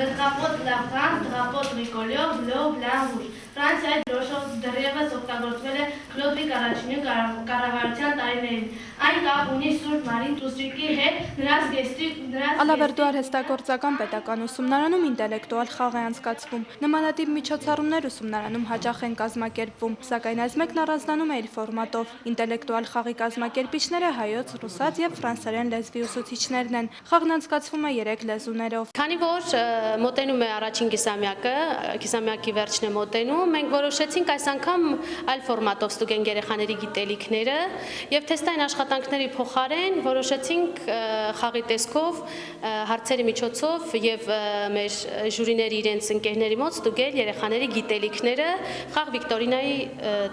Drapeau de la France, drapeau tricolore, bleu, blanc, rouge. Ֆրանսիայի դրոշով դեռևս օգտագործվել է Լոդվիգ առաջինի կառավարության տարիներին։ Այն կապ ունի Սուրբ Մարի Տուսրիկի հետ, Ալավերդու արհեստագործական պետական ուսումնարանում ինտելեկտուալ խաղ է անցկացվում։ Նմանատիպ միջոցառումներ ուսումնարանում հաճախ են կազմակերպվում, սակայն այս մեկն առանձնանում է իր ֆորմատով։ Ինտելեկտուալ խաղի կազմակերպիչները հայոց, ռուսաց եւ ֆրանսերեն լեզվի ուսուցիչներն են։ Խաղն անցկացվում է 3 լեզուներով։ Քանի որ մոտենում է առաջին կիսամյակը, կիսամյակի վերջն է մոտենում, մենք որոշեցինք այս անգամ այլ ֆորմատով ստուգենք երեխաների գիտելիքները եւ թեստային աշխատանքների փոխարեն որոշեցինք խաղի տեսքով, հարցերի միջոցով եւ մեր ժյուրիների իրենց ընկերների մոտ ստուգել երեխաների գիտելիքները խաղ վիկտորինայի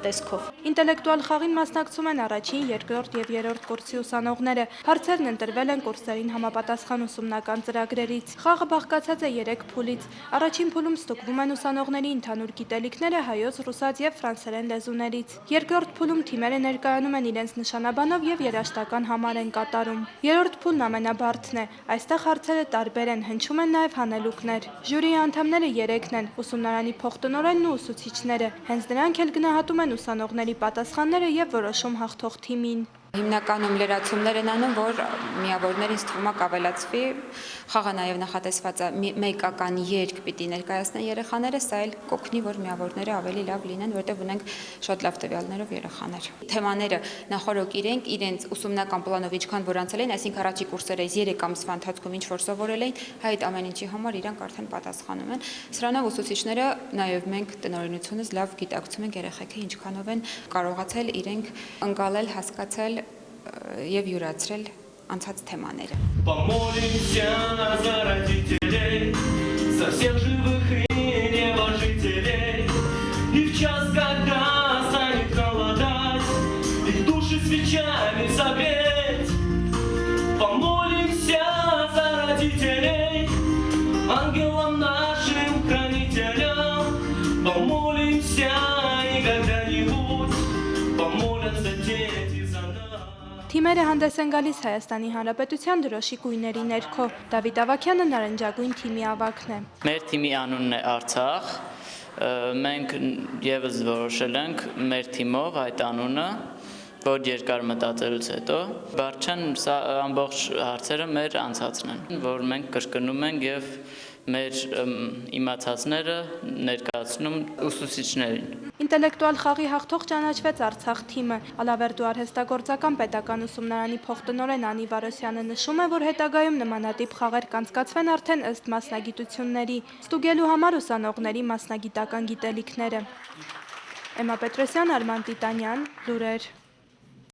տեսքով։ Ինտելեկտուալ խաղին մասնակցում են առաջին, երկրորդ եւ երրորդ կուրսի ուսանողները։ Հարցերն ընտրվել են կուրսերին համապատասխան ուսումնական ծրագրերից։ Խաղը բաղկացած է 3 փուլից։ Առաջին փուլում ստուգվում են ուսանողների ընդհանուր գիտելիքները հայոց, ռուսաց եւ ֆրանսերեն լեզուներից։ Երկրորդ փուլում թիմերը ներկայանում են իրենց նշանաբանով եւ երաժշտական համար են կատարում։ Երրորդ փուլն ամենաբարդն է։ Այստեղ հարցերը տարբեր են, հնչում են նաեւ հանելուկներ։ Ժյուրիի անդամները 3-ն են՝ ուսումնարանի փոխտնօրենն ու ուսուցիչները։ Հենց նրանք էլ գնահատում են ուսանողների պատասխանները եւ որոշում հաղթող թիմին։ Հիմնականում լրացումներ են անում, որ միավորներին թվում է կավելացվի, խաղը նաև նախատեսված է մեկական երգ պիտի ներկայացնեն երեխաները, սա էլ կօգնի, որ միավորները ավելի լավ լինեն, որտեղ ունենք շատ լավ տվյալներով երեխաներ։ Թեմաները նախորոք իրենց ուսումնական պլանով ինչքան որ անցել են, այսինքն առաջի կուրսերը 3 ամսվա ընթացքում ինչ որ սովորել էին, այդ ամեն ինչի համար իրանք արդեն պատասխանում են։ Սրանով ուսուցիչները, նաև մենք տնօրինությունից լավ գիտակցում ենք երեխեքը ինչքանով են կարողացել իրենք ընկալել, հասկացել եւ յուրացրել անցած թեմաները։ Помолимся за родителей, за всех живых и небожителей, и в час, когда станет холодать, их души свечами согреть. Помолимся за родителей, ангелам нашим хранителям, помолимся и когда-нибудь помолятся дети за нас. Թիմերը հանդես են գալիս Հայաստանի Հանրապետության դրոշի գույների ներքո։ Դավիթ Ավագյանը նարնջագույն թիմի ավագն է։ Մեր թիմի անունն է Արցախ։ Մենք եւս որոշել ենք մեր թիմով այդ անունը, որ երկար մտածելուց հետո Բարչան սա ամբողջ հարցերը մեր անցածն են, որ մենք կրկնում ենք եւ մեր իմացածները ներկայացնում ուսուցիչներին։ Ինտելեկտուալ խաղի հաղթող ճանաչվեց Արցախ թիմը։ Ալավերդու արհեստագործական պետական ուսումնարանի փոխտնօրեն Անի Վարոսյանը նշում է, որ հետագայում նմանատիպ խաղեր կանցկացվեն արդեն ըստ մասնագիտությունների, ստուգելու համար ուսանողների մասնագիտական գիտելիքները։ Էմմա Պետրոսյան, Արման Տիտանյան, լուրեր։